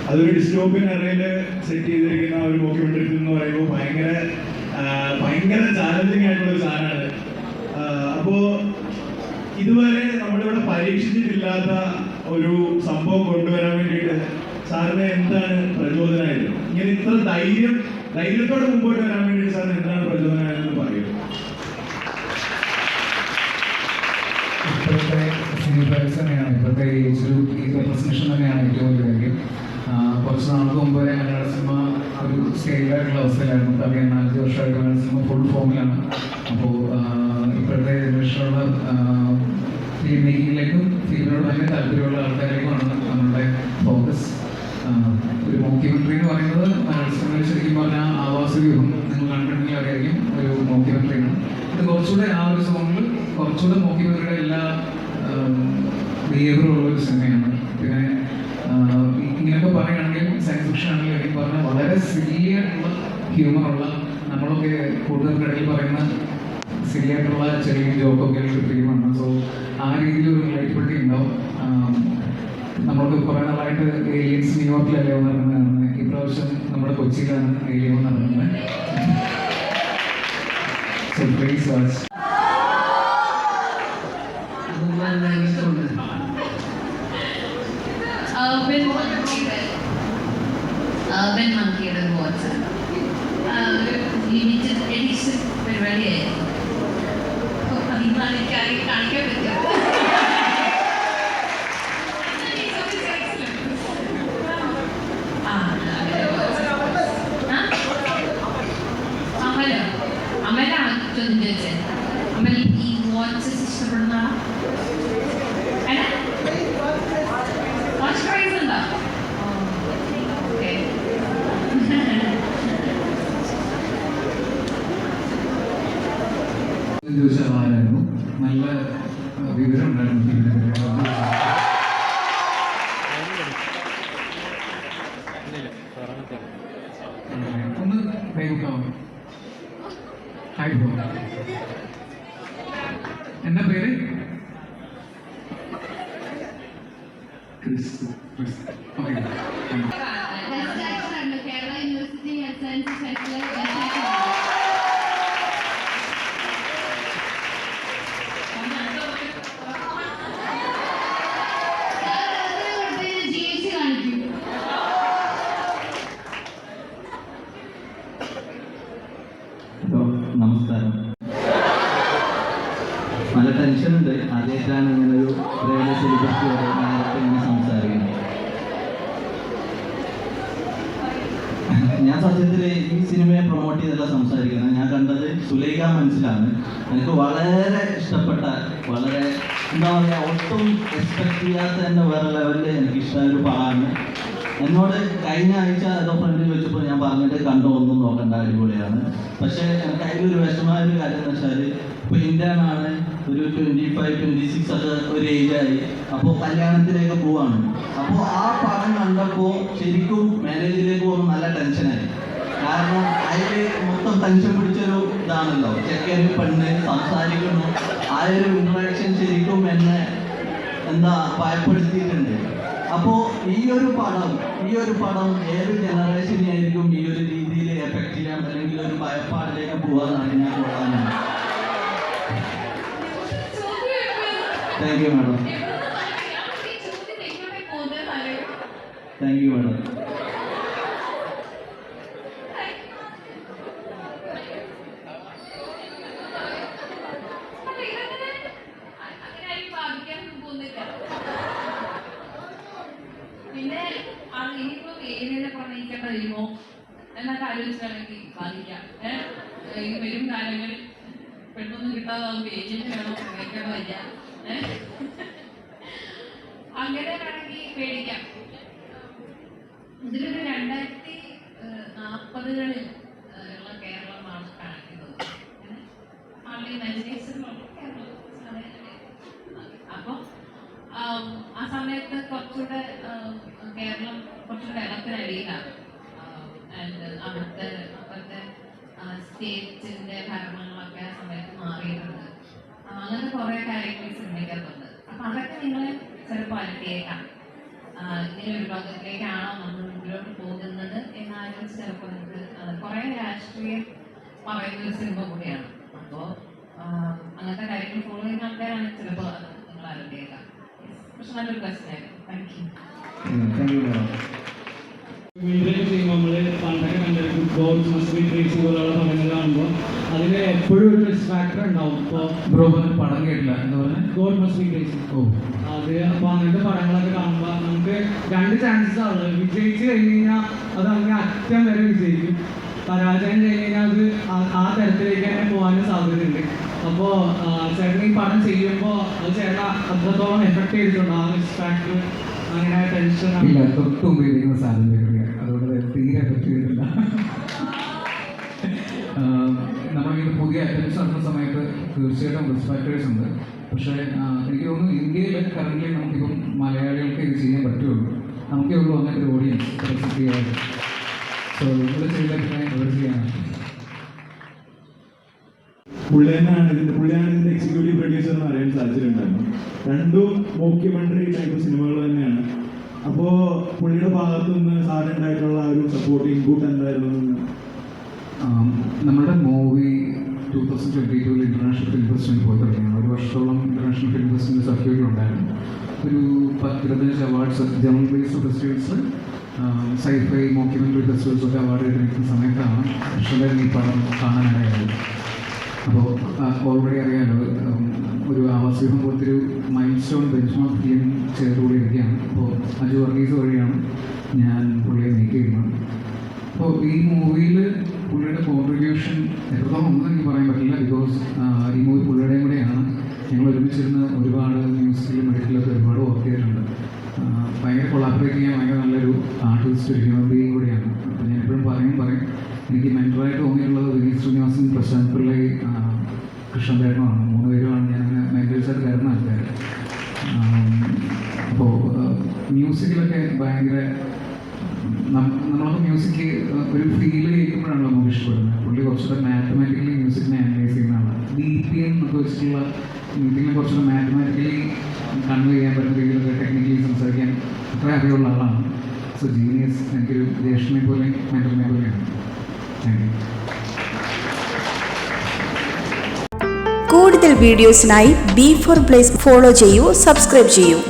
അതൊരു dystopian എറയിൽ set ചെയ്തിരിക്കുന്ന ഒരു ഡോക്യുമെന്ററി ഫിലിം എന്ന് പറയുമ്പോൾ ഭയങ്കര ചാലഞ്ചിങ് ആയിട്ടുള്ള ഒരു സാധനമാണ്. അപ്പോൾ ഇതുവരെ നമ്മളിവിടെ പരീക്ഷിച്ചിട്ടില്ലാത്ത ഒരു സംഭവം കൊണ്ടുവരാൻ വേണ്ടിയിട്ട് സാറിന് എന്താണ് പ്രചോദനമായത്? ഇങ്ങനെ ഇത്ര ധൈര്യത്തോടെ മുമ്പോട്ട് വരാൻ വേണ്ടിയിട്ട് സാറിന് എന്താണ് പ്രചോദനമായതെന്ന് പറയൂ. ഇപ്പോഴത്തെ സിനിമ തന്നെയാണ്, ഇപ്പോഴത്തെ ഈ പ്രസന്റേഷൻ തന്നെയാണ് ഏറ്റവും വലിയ കാര്യം. കുറച്ച് നാൾക്ക് മുമ്പ് മലയാള സിനിമ ഒരു സ്റ്റേജിലായിട്ടുള്ള അവസ്ഥയിലായിരുന്നു. കാരണം 4 വർഷമായിട്ട് മലയാള സിനിമ ഫുൾ ഫോമിലാണ്. അപ്പോൾ ഇപ്പോഴത്തെ ജനറേഷനുള്ള ഫിലിം മേക്കിങ്ങിലേക്കും ഫിലിമിനോട് ഭയങ്കര താല്പര്യമുള്ള ആൾക്കാരിലേക്കുമാണ് നമ്മളുടെ ഫോക്കസ്. ഒരു മോക്യുമെന്ററി എന്ന് പറയുന്നത് മലയാള സിനിമയിൽ ശരിക്കും പറഞ്ഞാൽ ആവാസവ്യൂഹം നിങ്ങൾ കണ്ടിട്ടുണ്ടെങ്കിൽ അറിയായിരിക്കും, ഒരു മോക്യുമെന്ററിയാണ്. ഇത് കുറച്ചുകൂടെ ആ ഒരു സോണിൽ കുറച്ചുകൂടെ മോക്യുമെന്ററിയുടെ എല്ലാ ബിഹേവിയറും ഉള്ള ഒരു സിനിമയാണ്. പിന്നെ ഇങ്ങനെയൊക്കെ പറയുകയാണെങ്കിൽ സയൻസ് ഫിക്ഷൻ ആണെങ്കിൽ എനിക്ക് പറഞ്ഞാൽ വളരെ സില്ലിയായിട്ടുള്ള ഹ്യൂമറുള്ള, നമ്മളൊക്കെ കൂടുതൽ കടയിൽ പറയുന്ന സില്ലിയായിട്ടുള്ള ചെറിയ ജോക്കൊക്കെ ഉള്ള ഒരു ഫിലിമാണ്. സോ ആ രീതിയിൽ ഒരു റിലേറ്റബിലിറ്റി ഉണ്ടാവും. നമ്മൾക്ക് കുറേ നാളായിട്ട് ഏലിയൻസ് ന്യൂയോർക്കിലല്ലേ നടക്കുന്നത്, ഇപ്രാവശ്യം നമ്മുടെ കൊച്ചിയിലാണ് ഏലിയൻ നടക്കുന്നത്. So please watch. urban monkeyയുടെ വാച്ച് ലിമിറ്റഡ് എഡിഷൻ പരിപാടിയായിരുന്നു. കാണിക്കാൻ പറ്റും. അമലാണ് ചോദിച്ചത്. അമൽ ഈ വാച്ചസ് ഇഷ്ടപ്പെടുന്ന വാച്ച് പ്രൈസ് ഉണ്ടോ? ചോദിച്ചാൽ ആരായിരുന്നു, നല്ല വിവരം ഉണ്ടായിരുന്നു. ഒന്ന് കൈവിട്ടാവും. എന്താ പേര്? ക്രിസ്തു. Okay. Kerala university health science സെന്ററിലെ നമസ്കാരം. നല്ല ടെൻഷനുണ്ട്. ആദ്യമായിട്ടാണ് ഇങ്ങനൊരു സെലിബ്രിറ്റി നേരത്തെ ഇങ്ങനെ സംസാരിക്കുന്നത്. ഞാൻ സത്യത്തിൽ ഈ സിനിമയെ പ്രൊമോട്ട് ചെയ്തല്ല സംസാരിക്കുന്നത്. ഞാൻ കണ്ടത് സുലൈഖ മനസ്സിലാണ്. എനിക്ക് വളരെ ഇഷ്ടപ്പെട്ട, വളരെ എന്താ പറയുക, ഒട്ടും എക്സ്പെക്ട് ചെയ്യാത്ത തന്നെ വേറെ ലെവലിൽ എനിക്ക് ഇഷ്ടമായ ഒരു പടമാണ്. എന്നോട് കഴിഞ്ഞ ആഴ്ച ഏതോ ഫ്രണ്ടിൽ വെച്ചപ്പോൾ ഞാൻ പറഞ്ഞിട്ട് കണ്ടോ ഒന്നും നോക്കണ്ട, അടിപൊളിയാണ്. പക്ഷേ എനിക്ക് അതിലൊരു വിഷമമായ ഒരു കാര്യം എന്ന് വെച്ചാൽ ഇപ്പോൾ ഇന്ത്യനാണ്, ഒരു 25, 26 ഒക്കെ ഒരു ഏജായി. അപ്പോൾ കല്യാണത്തിലേക്ക് പോവാണ്. അപ്പോൾ ആ പടം കണ്ടപ്പോൾ ശരിക്കും മാരേജിലേക്ക് പോകുമ്പോൾ നല്ല ടെൻഷനായി. കാരണം അതിൽ മൊത്തം ടെൻഷൻ പിടിച്ചൊരു ഇതാണല്ലോ, ചെക്കന് പെണ്ണ് സംസാരിക്കുന്നു. ആ ഒരു ഇൻട്രാക്ഷൻ ശരിക്കും എന്നെ ഭയപ്പെടുത്തിയിട്ടുണ്ട്. അപ്പോൾ ഈ ഒരു പടം ഏത് ജനറേഷനെയായിരിക്കും ഈ ഒരു രീതിയിൽ എഫക്ട് ചെയ്യാൻ, അല്ലെങ്കിൽ ഒരു ഭയപ്പാടിലേക്ക് പോകാമെന്നാണ് ഞാൻ കൊള്ളാനാണ്. Thank you madam. Thank you madam. പിന്നെ ഇനിയിപ്പോ ഏരിയയിലെ പ്രണയിക്കേണ്ട വരുമോ എന്നൊക്കെ ആലോചിച്ചാണെങ്കിൽ ബാധിക്കാം. വരും കാലങ്ങളിൽ പെട്ടെന്ന് കിട്ടാതാവുമ്പോൾ ഏജന്റ് വേണോ പ്രണയിക്കേണ്ട വരിക, അങ്ങനെ വേണമെങ്കിൽ പേടിക്കാം. ഇതിലൊരു 2040 ഉള്ള കേരളമാണ് കാണിക്കുന്നത്. അപ്പോൾ ആ സമയത്ത് കുറച്ചുകൂടെ കേരളം കുറച്ചുകൂടെ ഇളത്തിനടിയിലാണ്. അവിടുത്തെ സ്റ്റേറ്റിന്റെ ഭരണങ്ങളൊക്കെ ആ സമയത്ത് മാറിയിട്ടുണ്ട്. അങ്ങനത്തെ കുറെ കാര്യങ്ങൾ ചിന്തിക്കുന്നുണ്ട്. അപ്പൊ അതൊക്കെ നിങ്ങൾ ചിലപ്പോൾ അലട്ടിയേക്കാം. ഇങ്ങനെ ഒരു ലോകത്തിലേക്കാണോ നമ്മൾ മുന്നോട്ട് പോകുന്നത് എന്നാലോചിച്ച് ചിലപ്പോൾ നിങ്ങൾക്ക് കുറേ രാഷ്ട്രീയം പറയുന്ന ഒരു സിനിമ കൂടിയാണ്. അപ്പോൾ അങ്ങനത്തെ കാര്യങ്ങൾ ഫോളോ ചെയ്യുന്ന ആൾക്കാരാണ് ചിലപ്പോൾ അത് നിങ്ങൾ ആലോചിക്കുക. പക്ഷെ നല്ലൊരു ക്വസ്റ്റ്യൻ ആയിരുന്നു. Thank you. ചെയ്യുമ്പോൾ നമ്മൾ പണ്ടൊക്കെ കണ്ടിരുന്നു ഗോഡ്സ് മസ്റ്റ് ബി ക്രേസി പോലുള്ള പടങ്ങൾ കാണുമ്പോൾ അതിൽ എപ്പോഴും ഒരു റിസ്ക് ഫാക്ടർ ഉണ്ടാവും. ഇപ്പോൾ പടം കേട്ടില്ല എന്താ പറഞ്ഞാൽ ഗോഡ് മസ്റ്റ് ബി ക്രേസി അത് അപ്പോൾ അങ്ങനത്തെ പടങ്ങളൊക്കെ കാണുമ്പോൾ നമുക്ക് രണ്ട് ചാൻസസ് ആണ്. വിജയിച്ച് കഴിഞ്ഞ് കഴിഞ്ഞാൽ അത് അങ്ങനെ അറ്റം വരെ വിജയിക്കും, പരാജയം കഴിഞ്ഞ് കഴിഞ്ഞാൽ അത് ആ തരത്തിലേക്ക് തന്നെ പോകാനും സാധ്യതയുണ്ട്. അപ്പോൾ ചേട്ടൻ ഈ പടം ചെയ്യുമ്പോൾ അത് ചേട്ടൻ അത്രത്തോളം എഫക്ട് ചെയ്തിട്ടുണ്ടോ ആ റിസ്ക് ഫാക്ടർ? അങ്ങനെ ടെൻഷൻ ഇല്ല, തൊട്ടും ഉപയോഗിക്കുന്ന സാധനം അതുകൊണ്ട് തീരെ എഫക്ട് ചെയ്തിട്ടില്ല. നമ്മളിത് പുതിയ അറ്റംപ്റ്റ്സ് നടത്തുന്ന സമയത്ത് തീർച്ചയായിട്ടും റിസ്ക് ഫാക്ടേഴ്സ് ഉണ്ട്. പക്ഷേ എനിക്ക് തോന്നുന്നു ഇന്ത്യയിൽ കറൻ്റ് നമുക്കിപ്പം മലയാളികൾക്ക് ഇത് ചെയ്യാൻ പറ്റുള്ളൂ. നമുക്കേ ഉള്ളൂ അങ്ങനത്തെ ഒരു ഓഡിയൻസ് റെസിപ്പിയായിട്ട്. സോ ഇവിടെ ചെയ്താൽ പിന്നെ അവർ ചെയ്യാനാണ്. പുള്ളിയാണ് ഇതിന്റെ എക്സിക്യൂട്ടീവ് പ്രൊഡ്യൂസർ എന്ന് അറിയാൻ സാധിച്ചിട്ടുണ്ടായിരുന്നു. രണ്ടും മോക്യുമെന്ററി ടൈപ്പ് സിനിമകൾ തന്നെയാണ്. അപ്പോൾ പുള്ളിയുടെ ഭാഗത്തു നിന്ന് സാറിനുണ്ടായിട്ടുള്ള ഒരു സപ്പോർട്ട് ഇൻപുട്ട് എന്തായിരുന്നു? നമ്മുടെ മൂവി 2022 ഇന്റർനാഷണൽ ഫിലിം ഫെസ്റ്റിവൽ പോയി തുടങ്ങിയാണ്. ഒരു വർഷത്തോളം ഇന്റർനാഷണൽ ഫിലിം ഫെസ്റ്റിവൽ സർക്യൂട്ടിലുണ്ടായിരുന്നു. ഒരു 10-25 awards general based festivals, scifi mockumentary festivals ഒക്കെ അവാർഡ് കിട്ടുന്ന സമയത്താണ് കൃഷ്ണൻ ഈ പടം കാണാനായത്. അപ്പോൾ ഓൾറെഡി അറിയാമല്ലോ, ഒരു ആവാസവ്യൂഹം പോലത്തെ ഒരു mile stone bench mark film ചെയ്തുകൊണ്ടിരിക്കുകയാണ്. അപ്പോൾ അജു വർഗീസ് വഴിയാണ് ഞാൻ പുള്ളിയെ മീറ്റ് ചെയ്യുന്നത്. അപ്പോൾ ഈ മൂവിയിൽ പുള്ളിയുടെ കോൺട്രിബ്യൂഷൻ എത്രത്തോളം ഒന്നും എനിക്ക് പറയാൻ പറ്റില്ല. ബിക്കോസ് ഈ മൂവി പുള്ളിയുടെയും കൂടെയാണ്. ഞങ്ങൾ ഒരുമിച്ചിരുന്ന് ഒരുപാട് മ്യൂസിക്കിലും മെഡിക്കലൊക്കെ ഒരുപാട് വർക്ക് ചെയ്തിട്ടുണ്ട്. ഭയങ്കര കൊളാബറേറ്റ് ചെയ്യാൻ ഭയങ്കര നല്ലൊരു ആർട്ടിസ്റ്റ്, ഒരു ഹ്യൂമൻ ബീയിങ് കൂടിയാണ്. അപ്പോൾ ഞാൻ എപ്പോഴും പറയും എനിക്ക് മെൻറ്ററായിട്ട് തോന്നിയിട്ടുള്ളത് വിനീത് ശ്രീനിവാസൻ, പ്രശാന്ത് പിള്ളൈ, കൃഷ്ണൻ ദേവനുമാണ്. 3 പേരുമാണ് ഞാൻ അങ്ങനെ മെൻറ്റേഴ്സായിട്ട് കയറുന്ന ആൾക്കാർ. അപ്പോൾ മ്യൂസിക്കിലൊക്കെ ഭയങ്കര നമ്മളൊക്കെ മ്യൂസിക് ഒരു ഫീൽ കേൾക്കുമ്പോഴാണല്ലോ നമുക്ക് ഇഷ്ടപ്പെടുന്നത്. പുള്ളി കുറച്ചുകൂടെ മാത്തമാറ്റിക്കലി മ്യൂസിക്കിനെ അനലൈസ് ചെയ്യുന്നതാണ്. BPM എന്നൊക്കെ വെച്ചിട്ടുള്ള മ്യൂസിക്കിനെ കുറച്ചുകൂടെ മാത്തമാറ്റിക്കലി കൺവേ ചെയ്യാൻ പറ്റുന്ന രീതിയിലൊക്കെ ടെക്നിക്കലി സംസാരിക്കാൻ അത്ര അറിവുള്ള ആളാണ്. So genius. എനിക്കൊരു ജ്യേഷ്ഠനെ പോലെ മെൻറ്ററിനെ പോലെയാണ്. Thank you. കൂടുതൽ വീഡിയോസിനായി B4 Blaze ഫോളോ ചെയ്യൂ, സബ്സ്ക്രൈബ് ചെയ്യൂ.